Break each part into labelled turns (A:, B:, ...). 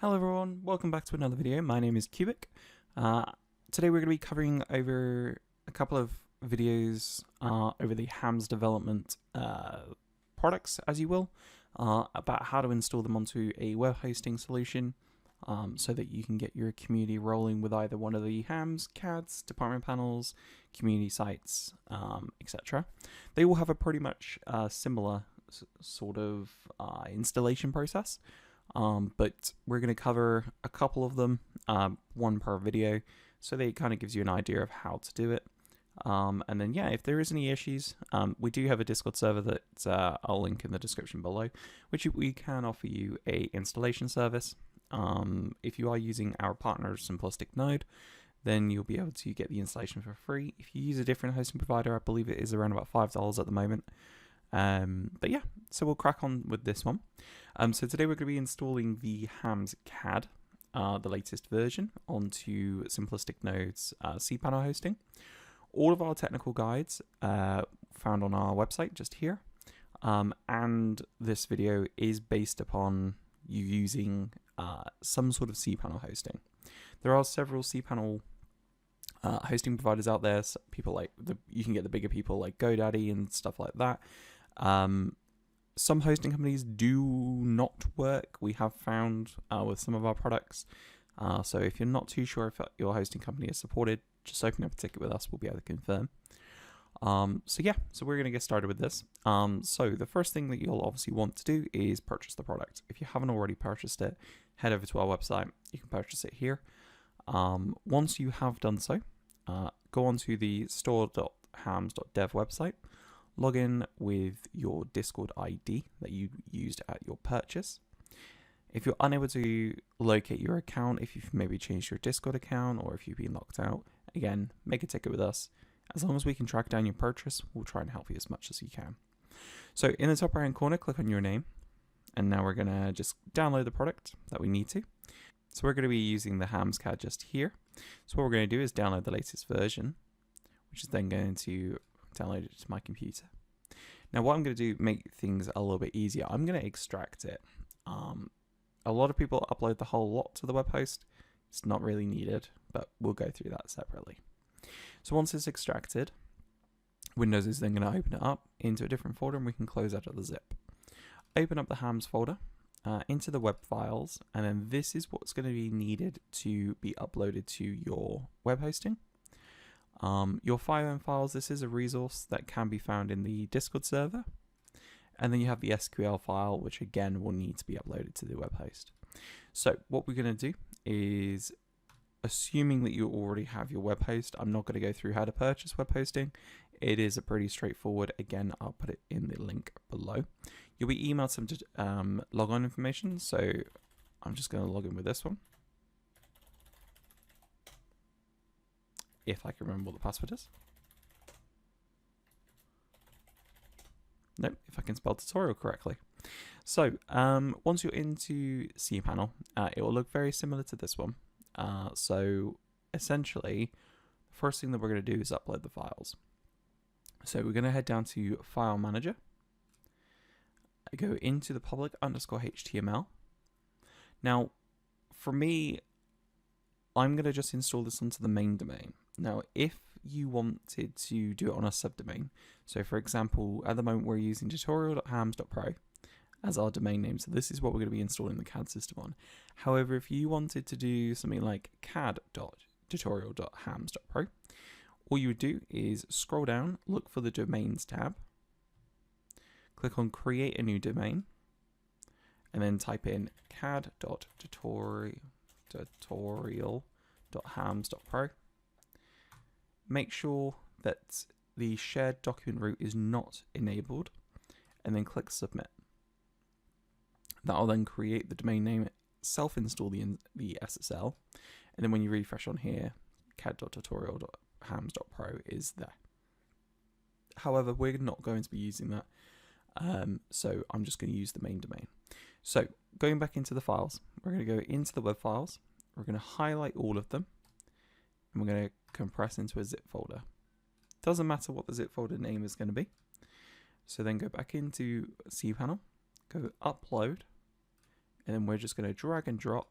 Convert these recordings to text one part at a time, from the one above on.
A: Hello everyone, welcome back to another video. My name is Cubic. Today we're going to be covering over a couple of videos over the Hamz development products, as you will, about how to install them onto a web hosting solution so that you can get your community rolling with either one of the Hamz CADs, department panels, community sites, etc. They will have a pretty much similar sort of installation process. But we're going to cover a couple of them, one per video, so that it kind of gives you an idea of how to do it. And then, yeah, if there is any issues, we do have a Discord server that I'll link in the description below, which we can offer you a installation service. If you are using our partner Simplistic node, then you'll be able to get the installation for free. If you use a different hosting provider, I believe it is around about $5 at the moment. But yeah, so we'll crack on with this one. So today we're going to be installing the Hamz CAD, the latest version, onto Simplistic Node's cPanel hosting. All of our technical guides found on our website just here, and this video is based upon you using some sort of cPanel hosting. There are several cPanel hosting providers out there. So people like you can get the bigger people like GoDaddy and stuff like that. Some hosting companies do not work, we have found with some of our products. So if you're not too sure if your hosting company is supported, just open up a ticket with us, we'll be able to confirm. So we're going to get started with this. So the first thing that you'll obviously want to do is purchase the product. If you haven't already purchased it, head over to our website, you can purchase it here. Once you have done so, go onto the store.hamz.dev website, log in with your Discord ID that you used at your purchase. If you're unable to locate your account, if you've maybe changed your Discord account or if you've been locked out, again, make a ticket with us. As long as we can track down your purchase, we'll try and help you as much as you can. So in the top right hand corner, click on your name. And now we're going to just download the product that we need to. So we're going to be using the Hamz CAD just here. So what we're going to do is download the latest version, which is then going to download it to my computer. Now what I'm going to do make things a little bit easier, I'm going to extract it. A lot of people upload the whole lot to the web host. It's not really needed, but we'll go through that separately. So once it's extracted, Windows is then going to open it up into a different folder and we can close out of the zip. Open up the Hamz folder into the web files, and then this is what's going to be needed to be uploaded to your web hosting. Your FileM files, this is a resource that can be found in the Discord server. And then you have the SQL file, which again will need to be uploaded to the web host. So what we're going to do is, assuming that you already have your web host, I'm not going to go through how to purchase web hosting. It is a pretty straightforward. Again, I'll put it in the link below. You'll be emailed some logon information. So I'm just going to log in with this one, if I can remember what the password is. Nope, if I can spell tutorial correctly. So once you're into cPanel, it will look very similar to this one. So essentially, the first thing that we're going to do is upload the files. So we're going to head down to File Manager, go into the public_HTML. Now, for me, I'm going to just install this onto the main domain. Now, if you wanted to do it on a subdomain, so for example, at the moment we're using tutorial.hamz.pro as our domain name, so this is what we're going to be installing the CAD system on. However, if you wanted to do something like cad.tutorial.hamz.pro, all you would do is scroll down, look for the Domains tab, click on Create a New Domain, and then type in cad.tutorial.hamz.pro. Make sure that the shared document route is not enabled, and then click Submit. That'll then create the domain name, self-install the SSL, and then when you refresh on here, cad.tutorial.hamz.pro is there. However, we're not going to be using that, so I'm just going to use the main domain. So going back into the files, we're going to go into the web files, we're going to highlight all of them, and we're going to compress into a zip folder. Doesn't matter what the zip folder name is going to be. So then go back into cPanel, go upload, and then we're just going to drag and drop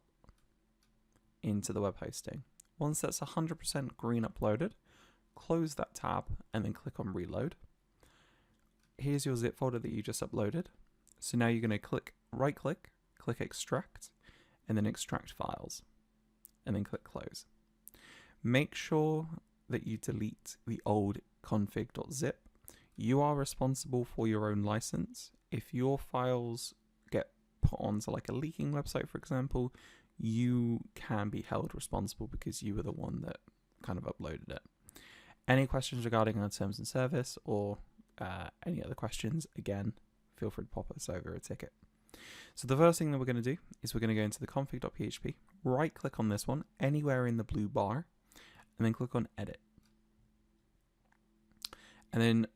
A: into the web hosting. Once that's 100% green uploaded, close that tab and then click on reload. Here's your zip folder that you just uploaded. So now you're going to right click, click extract, and then extract files, and then click close. Make sure that you delete the old config.zip. You are responsible for your own license. If your files get put onto like a leaking website, for example, you can be held responsible because you were the one that kind of uploaded it. Any questions regarding our terms and service or any other questions, again, feel free to pop us over a ticket. So the first thing that we're going to do is we're going to go into the config.php, right click on this one, anywhere in the blue bar, and then click on edit. And then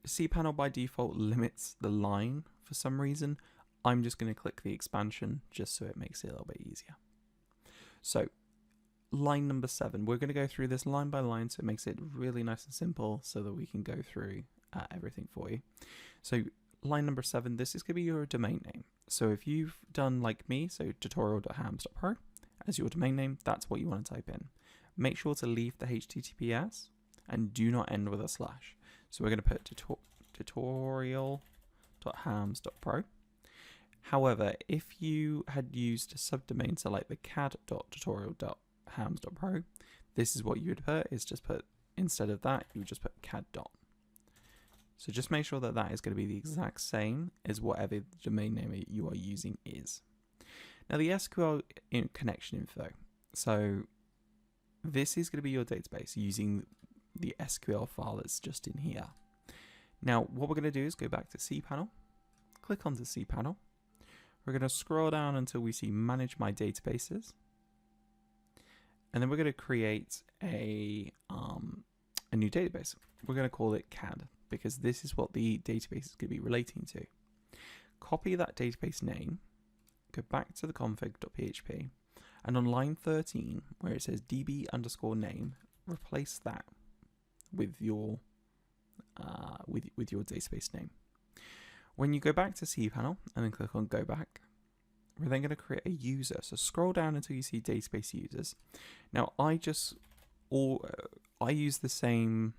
A: cPanel by default limits the line for some reason. I'm just going to click the expansion just so it makes it a little bit easier. So line number 7, we're going to go through this line by line so it makes it really nice and simple so that we can go through everything for you. So line number 7, this is going to be your domain name. So if you've done like me, so tutorial.hamz.pro as your domain name, that's what you want to type in. Make sure to leave the HTTPS and do not end with a slash. So we're going to put tutorial.hamz.pro. However, if you had used a subdomain, so like the cad.tutorial.hamz.pro, this is what you would put, is just put, instead of that, you would just put cad. So just make sure that that is going to be the exact same as whatever domain name you are using is. Now the SQL connection info. So this is going to be your database using the SQL file that's just in here. Now what we're going to do is go back to cPanel, click onto cPanel. We're going to scroll down until we see manage my databases. And then we're going to create a new database. We're going to call it CAD because this is what the database is going to be relating to. Copy that database name, go back to the config.php, and on line 13, where it says db_name, replace that with your database name. When you go back to cPanel and then click on go back, we're then going to create a user. So scroll down until you see database users. Now I use the same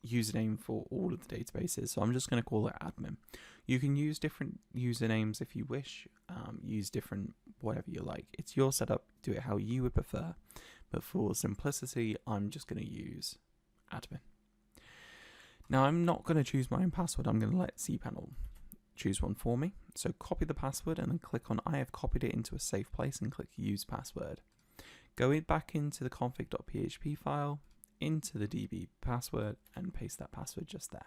A: username for all of the databases, so I'm just going to call it admin. You can use different usernames if you wish, use different whatever you like. It's your setup, do it how you would prefer, but for simplicity I'm just going to use admin. Now I'm not going to choose my own password, I'm going to let cPanel choose one for me. So copy the password and then click on I have copied it into a safe place and click use password. Go back into the config.php file, into the db password, and paste that password just there.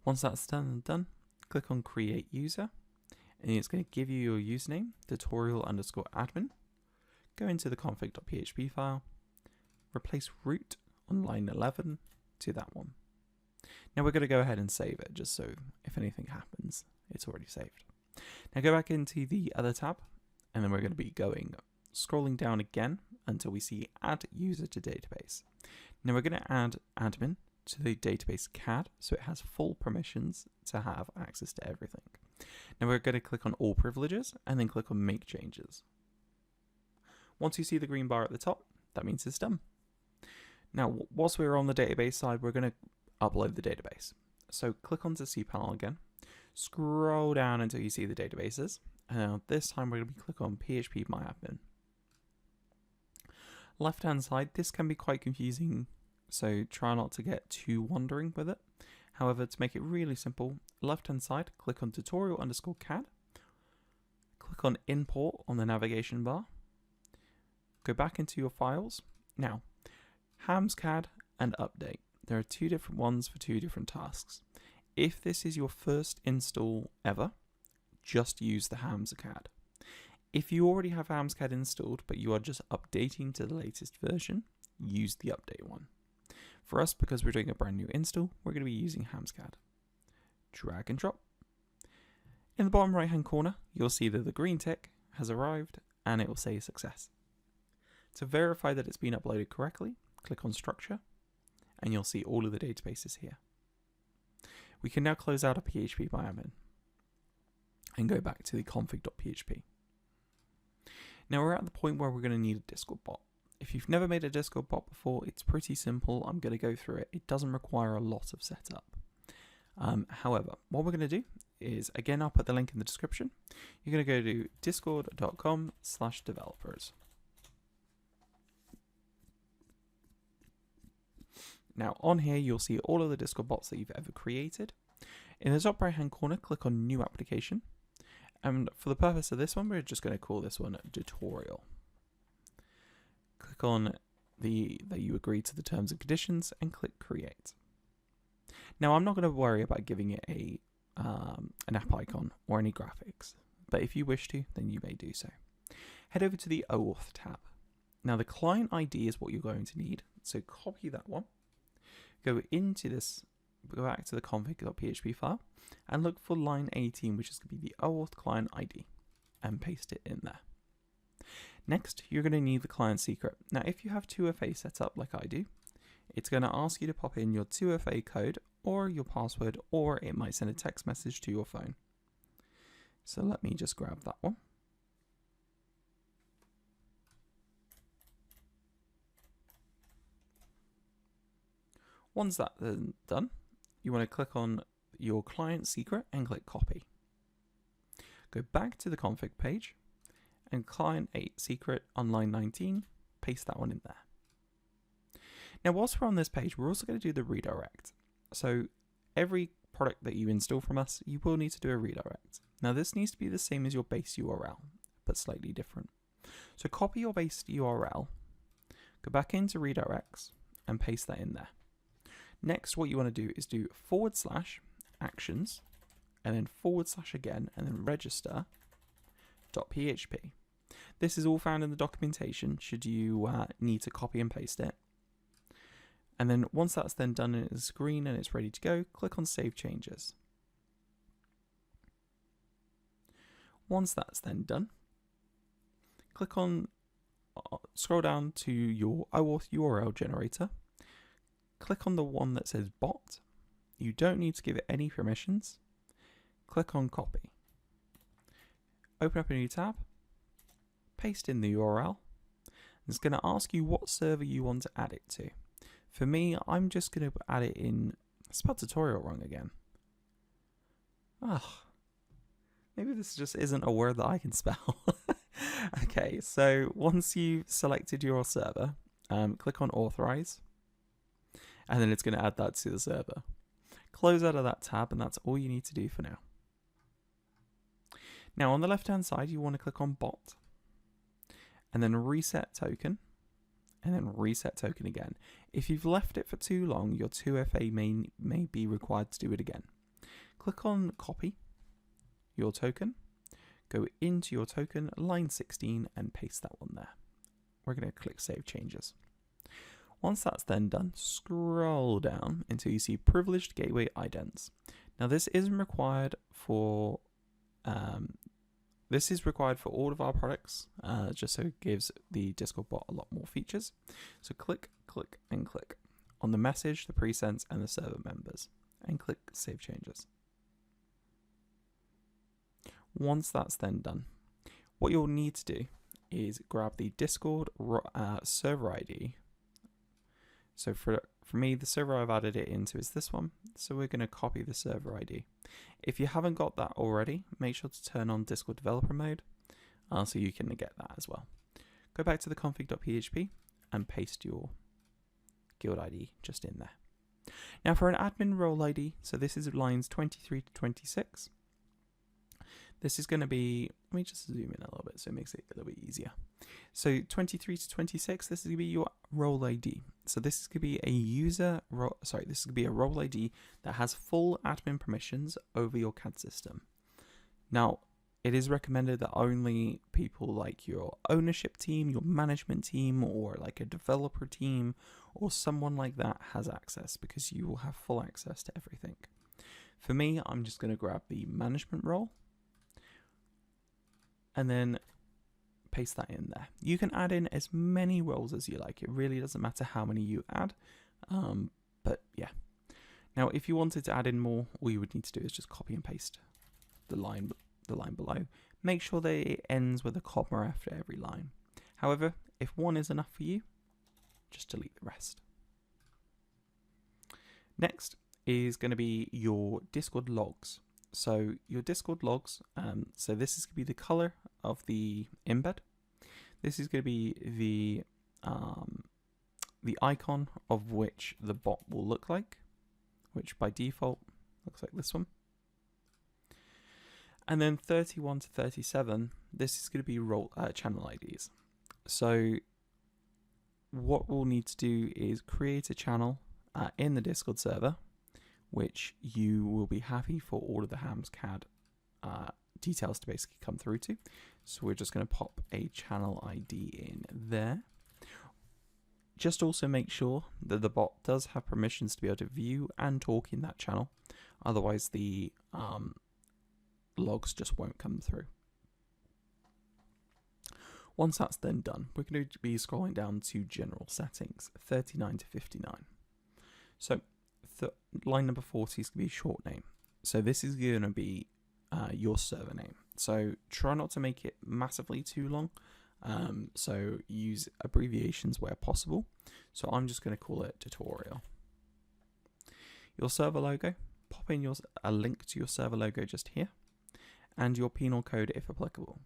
A: Once that's done, click on create user, and it's going to give you your username, tutorial_admin. Go into the config.php file, replace root on line 11 to that one. Now we're going to go ahead and save it, just so if anything happens, it's already saved. Now go back into the other tab, and then we're going to be scrolling down again until we see add user to database. Now we're going to add admin to the database CAD, so it has full permissions to have access to everything. Now we're going to click on all privileges and then click on make changes. Once you see the green bar at the top, that means it's done. Now whilst we're on the database side, we're going to upload the database. So click onto cPanel again, scroll down until you see the databases, and now this time we're going to click on phpMyAdmin. Left hand side, this can be quite confusing, so try not to get too wandering with it. However, to make it really simple, left hand side, click on tutorial_CAD, click on import on the navigation bar, go back into your files. Now, Hamz CAD and update. There are two different ones for two different tasks. If this is your first install ever, just use the Hamz CAD. If you already have Hamz CAD installed, but you are just updating to the latest version, use the update one. For us, because we're doing a brand new install, we're going to be using Hamz CAD. Drag and drop. In the bottom right hand corner, you'll see that the green tick has arrived and it will say success. To verify that it's been uploaded correctly, click on structure and you'll see all of the databases here. We can now close out a phpMyAdmin and go back to the config.php. Now we're at the point where we're going to need a Discord bot. If you've never made a Discord bot before, it's pretty simple. I'm going to go through it. It doesn't require a lot of setup. However, what we're going to do is, again, I'll put the link in the description. You're going to go to discord.com/developers. Now on here, you'll see all of the Discord bots that you've ever created. In the top right hand corner, click on New Application. And for the purpose of this one, we're just going to call this one Tutorial. Click on that you agree to the terms and conditions and click Create. Now I'm not going to worry about giving it an app icon or any graphics, but if you wish to, then you may do so. Head over to the OAuth tab. Now the client ID is what you're going to need, so copy that one. Go into this, go back to the config.php file and look for line 18, which is going to be the OAuth client ID, and paste it in there. Next, you're going to need the client secret. Now, if you have 2FA set up like I do, it's going to ask you to pop in your 2FA code or your password, or it might send a text message to your phone. So let me just grab that one. Once that's done, you want to click on your client secret and click copy. Go back to the config page and client 8 secret on line 19, paste that one in there. Now, whilst we're on this page, we're also going to do the redirect. So every product that you install from us, you will need to do a redirect. Now, this needs to be the same as your base URL, but slightly different. So copy your base URL, go back into redirects and paste that in there. Next, what you want to do is do /actions and then / again and then register.php. This is all found in the documentation should you need to copy and paste it. And then once that's then done and it's green and it's ready to go, click on Save Changes. Once that's then done, click on, scroll down to your OAuth URL generator. Click on the one that says bot. You don't need to give it any permissions. Click on copy. Open up a new tab. Paste in the URL. It's going to ask you what server you want to add it to. For me, I'm just going to add it in. I spelled tutorial wrong again. Maybe this just isn't a word that I can spell. Okay, so once you've selected your server, click on authorize. And then it's going to add that to the server. Close out of that tab, and that's all you need to do for now. Now on the left hand side, you want to click on bot, and then reset token, and then reset token again. If you've left it for too long, your 2FA may be required to do it again. Click on copy your token, go into your token, line 16, and paste that one there. We're going to click Save Changes. Once that's then done, scroll down until you see Privileged Gateway Idents. Now this isn't required for this is required for all of our products, just so it gives the Discord bot a lot more features. So click, click, and click on the message, the presets, and the server members, and click Save Changes. Once that's then done, what you'll need to do is grab the Discord server ID. So for me, the server I've added it into is this one. So we're going to copy the server ID. If you haven't got that already, make sure to turn on Discord developer mode so you can get that as well. Go back to the config.php and paste your guild ID just in there. Now for an admin role ID, so this is lines 23 to 26. This is going to be, let me just zoom in a little bit so it makes it a little bit easier. So 23 to 26, this is going to be your role ID. So this is going to be this is going to be a role ID that has full admin permissions over your CAD system. Now, it is recommended that only people like your ownership team, your management team, or like a developer team, or someone like that has access, because you will have full access to everything. For me, I'm just going to grab the management role and then paste that in there. You can add in as many roles as you like. It really doesn't matter how many you add, but yeah. Now, if you wanted to add in more, all you would need to do is just copy and paste the line below, make sure that it ends with a comma after every line. However, if one is enough for you, just delete the rest. Next is going to be your Discord logs. So your Discord logs, so this is going to be the color of the embed. This is going to be the icon of which the bot will look like, which by default looks like this one. And then 31 to 37, this is going to be channel IDs. So what we'll need to do is create a channel in the Discord server, which you will be happy for all of the Hamz CAD details to basically come through to. So we're just going to pop a channel ID in there. Just also make sure that the bot does have permissions to be able to view and talk in that channel. Otherwise the logs just won't come through. Once that's then done, we're going to be scrolling down to general settings, 39 to 59. So line number 40 is going to be short name. So this is going to be your server name. So try not to make it massively too long. So use abbreviations where possible. So I'm just going to call it tutorial. Your server logo, pop in a link to your server logo just here, and your penal code if applicable.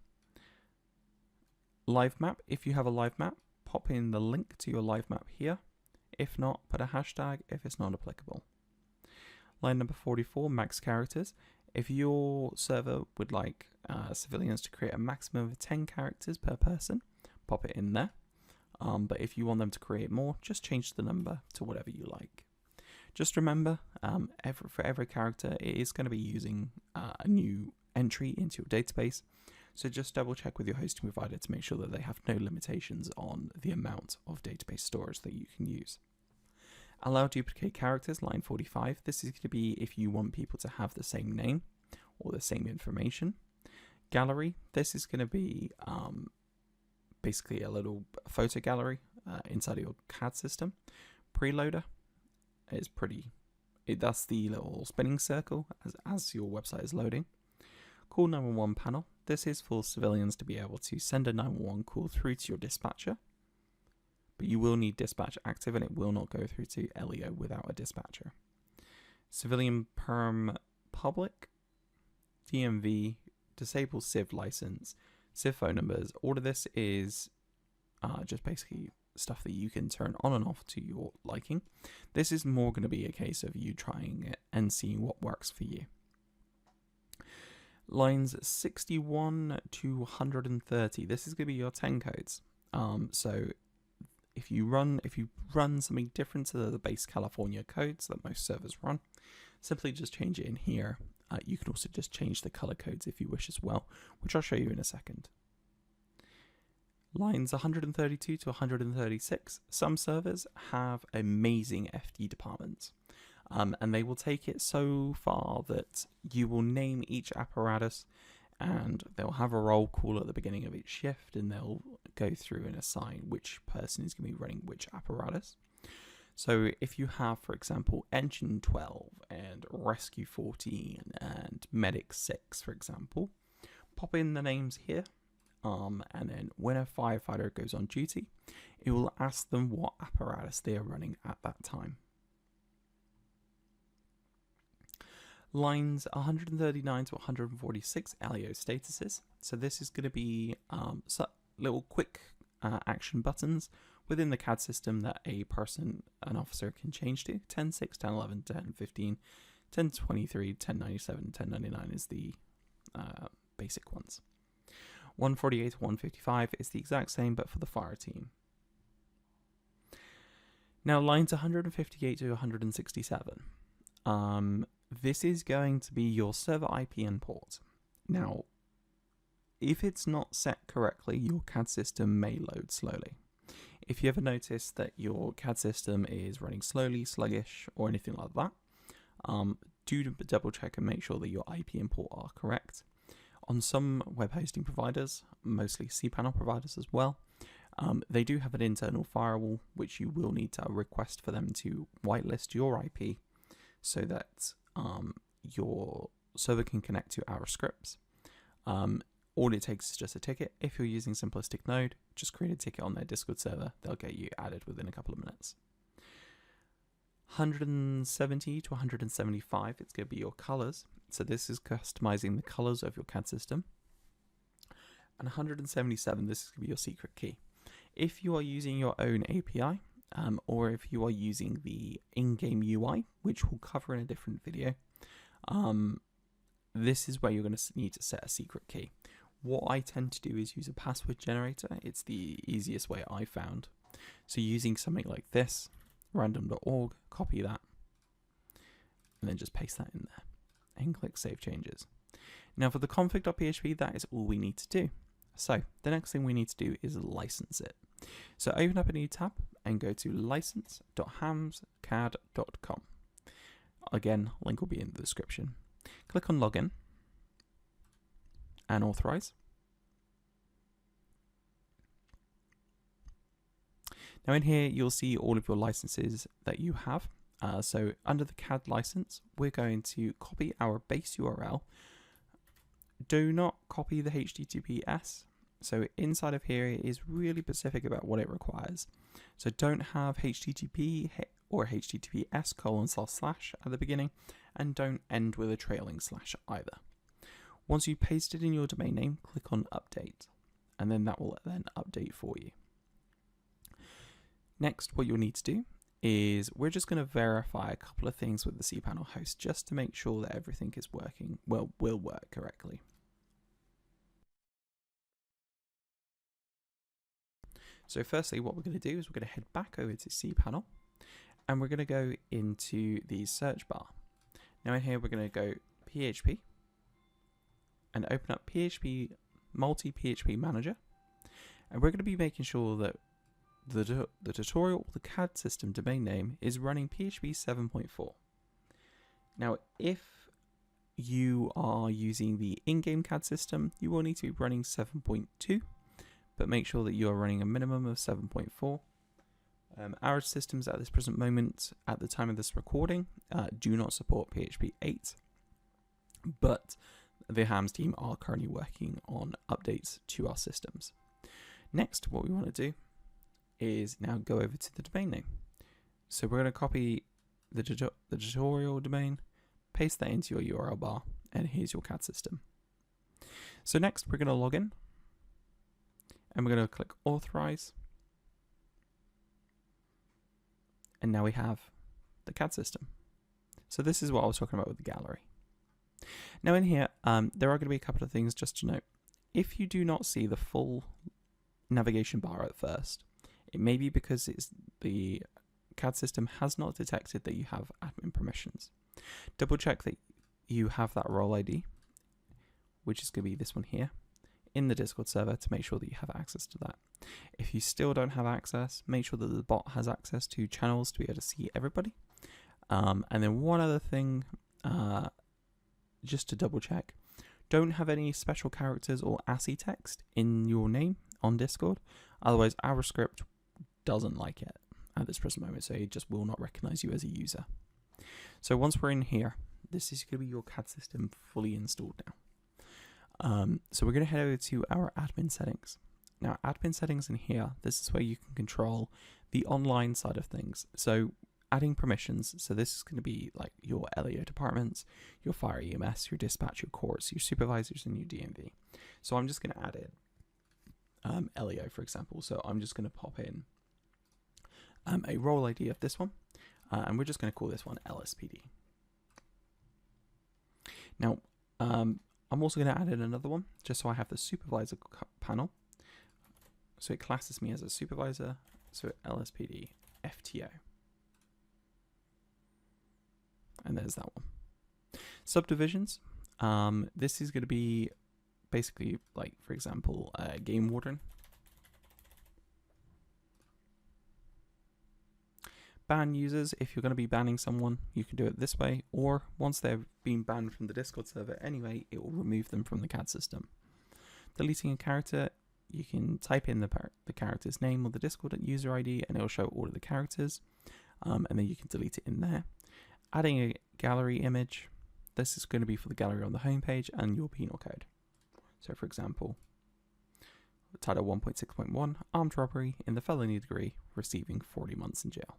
A: Live map, if you have a live map, pop in the link to your live map here. If not, put a hashtag if it's not applicable. Line number 44, max characters. If your server would like civilians to create a maximum of 10 characters per person, pop it in there. But if you want them to create more, just change the number to whatever you like. Just remember, for every character, it is going to be using a new entry into your database. So just double check with your hosting provider to make sure that they have no limitations on the amount of database storage that you can use. Allow duplicate characters, line 45. This is going to be if you want people to have the same name or the same information. Gallery, this is going to be basically a little photo gallery inside of your CAD system. Preloader is that's the little spinning circle as your website is loading. Call 911 panel. This is for civilians to be able to send a 911 call through to your dispatcher. But you will need dispatch active and it will not go through to LEO without a dispatcher. Civilian perm public, DMV, disable civ license, civ phone numbers. All of this is just basically stuff that you can turn on and off to your liking. This is more going to be a case of you trying it and seeing what works for you. Lines 61 to 130. This is going to be your 10 codes. So if you run something different to the base California codes that most servers run, simply just change it in here. You can also just change the color codes if you wish as well, which I'll show you in a second. Lines 132 to 136. Some servers have amazing FD departments. And they will take it so far that you will name each apparatus and they'll have a roll call at the beginning of each shift and they'll go through and assign which person is going to be running which apparatus. So if you have, for example, Engine 12 and Rescue 14 and Medic 6, for example, pop in the names here. And then when a firefighter goes on duty, it will ask them what apparatus they are running at that time. Lines 139 to 146 LEO statuses. So this is going to be little quick action buttons within the CAD system that an officer can change to. 10, 6, 10, 11, 10, 15, 10, 23, 10, 97, 10, 99 is the basic ones. 148 to 155 is the exact same but for the fire team. Now lines 158 to 167. This is going to be your server IP and port. Now, if it's not set correctly, your CAD system may load slowly. If you ever notice that your CAD system is running slowly, sluggish, or anything like that, do double check and make sure that your IP and port are correct. On some web hosting providers, mostly cPanel providers as well, they do have an internal firewall, which you will need to request for them to whitelist your IP so that your server can connect to our scripts. all it takes is just a ticket. If you're using Simplistic Node, just create a ticket on their Discord server. They'll get you added within a couple of minutes. 170 to 175, it's going to be your colors. So this is customizing the colors of your CAD system. And 177, this is going to be your secret key. If you are using your own API, or if you are using the in-game UI, which we'll cover in a different video, this is where you're going to need to set a secret key. What I tend to do is use a password generator. It's the easiest way I found. So using something like this, random.org, copy that, and then just paste that in there, and click Save Changes. Now for the config.php, that is all we need to do. So the next thing we need to do is license it. So open up a new tab and go to license.hamzcad.com. Again, link will be in the description. Click on Login and Authorize. Now in here, you'll see all of your licenses that you have. So under the CAD license, we're going to copy our base URL. Do not copy the HTTPS. So inside of here, it is really specific about what it requires. So don't have HTTP or HTTPS:// at the beginning, and don't end with a trailing slash either. Once you paste it in your domain name, click on Update, and then that will then update for you. Next, what you'll need to do is we're just going to verify a couple of things with the cPanel host just to make sure that everything is working, will work correctly. So firstly, what we're going to do is we're going to head back over to cPanel, and we're going to go into the search bar. Now in here, we're going to go PHP and open up PHP multi-PHP manager, and we're going to be making sure that the tutorial, the CAD system domain name is running PHP 7.4. Now, if you are using the in-game CAD system, you will need to be running 7.2, but make sure that you are running a minimum of 7.4. Our systems at this present moment, at the time of this recording, do not support PHP 8, but the Hamz team are currently working on updates to our systems. Next, what we want to do is now go over to the domain name. So we're going to copy the tutorial domain, paste that into your URL bar, and here's your CAD system. So next we're going to log in, and we're going to click Authorize, and now we have the CAD system. So this is what I was talking about with the gallery. Now in here, there are going to be a couple of things just to note. If you do not see the full navigation bar at first, it may be because the CAD system has not detected that you have admin permissions. Double check that you have that role ID, which is going to be this one here, in the Discord server to make sure that you have access to that. If you still don't have access, make sure that the bot has access to channels to be able to see everybody. And then one other thing, just to double check, don't have any special characters or ASCII text in your name on Discord. Otherwise, our script doesn't like it at this present moment, so it just will not recognize you as a user. So once we're in here, this is going to be your CAD system fully installed now. So we're going to head over to our admin settings. Now, admin settings in here, this is where you can control the online side of things. So adding permissions, so this is going to be like your LEO departments, your fire EMS, your dispatch, your courts, your supervisors, and your DMV. So I'm just going to add in LEO, for example. So I'm just going to pop in a role ID of this one, and we're just going to call this one LSPD. Now, I'm also going to add in another one, just so I have the supervisor panel. So it classes me as a supervisor, so LSPD FTO. And there's that one. Subdivisions, this is going to be basically like, for example, game warden. Ban users, if you're going to be banning someone, you can do it this way, or once they've been banned from the Discord server anyway, it will remove them from the CAD system. Deleting a character, you can type in the character's name or the Discord user ID, and it will show all of the characters, and then you can delete it in there. Adding a gallery image, this is going to be for the gallery on the homepage and your penal code. So for example, Title 1.6.1, armed robbery in the felony degree, receiving 40 months in jail.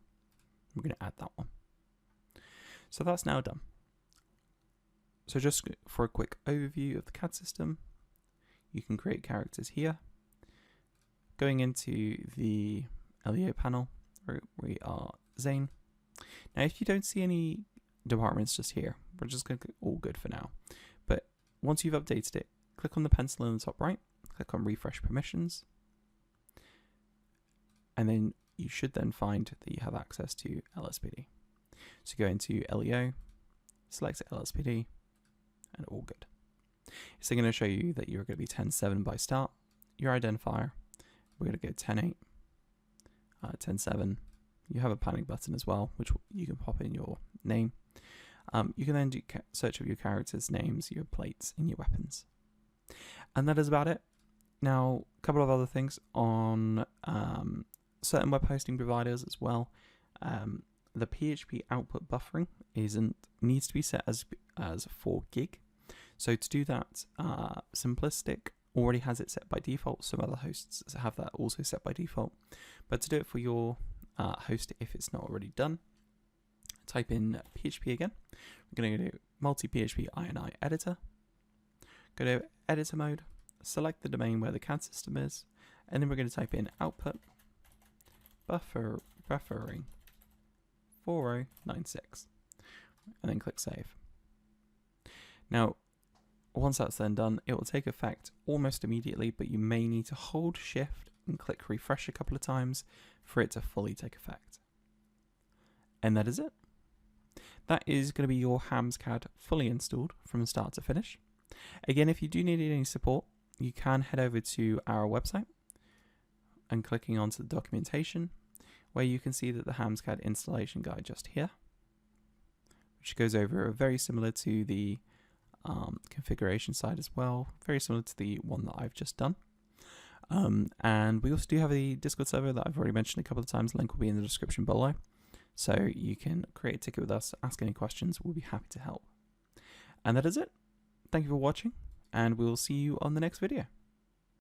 A: We're going to add that one. So that's now done. So just for a quick overview of the CAD system, you can create characters here. Going into the LEO panel, we are Zane. Now if you don't see any departments just here, we're just going to click all good for now. But once you've updated it, click on the pencil in the top right, click on refresh permissions, and then you should then find that you have access to LSPD. So go into LEO, select LSPD, and all good. It's going to show you that you're going to be 10.7 by start. Your identifier, we're going to go 10.8, 10.7. You have a panic button as well, which you can pop in your name. You can then do search of your characters' names, your plates, and your weapons. And that is about it. Now, a couple of other things on certain web hosting providers as well. The PHP output buffering needs to be set as 4 gig. So to do that, Simplistic already has it set by default. Some other hosts have that also set by default. But to do it for your host, if it's not already done, type in PHP again. We're going to go to multi-PHP INI editor. Go to editor mode, select the domain where the CAD system is, and then we're going to type in output buffering 4096, and then click save. Now, once that's then done, it will take effect almost immediately, but you may need to hold shift and click refresh a couple of times for it to fully take effect. And that is it. That is going to be your Hamz CAD fully installed from start to finish. Again, if you do need any support, you can head over to our website and clicking onto the documentation, where you can see that the Hamz CAD installation guide just here, which goes over very similar to the configuration side as well, very similar to the one that I've just done. And we also do have a Discord server that I've already mentioned a couple of times. Link will be in the description below. So you can create a ticket with us, ask any questions, we'll be happy to help. And that is it. Thank you for watching, and we'll see you on the next video.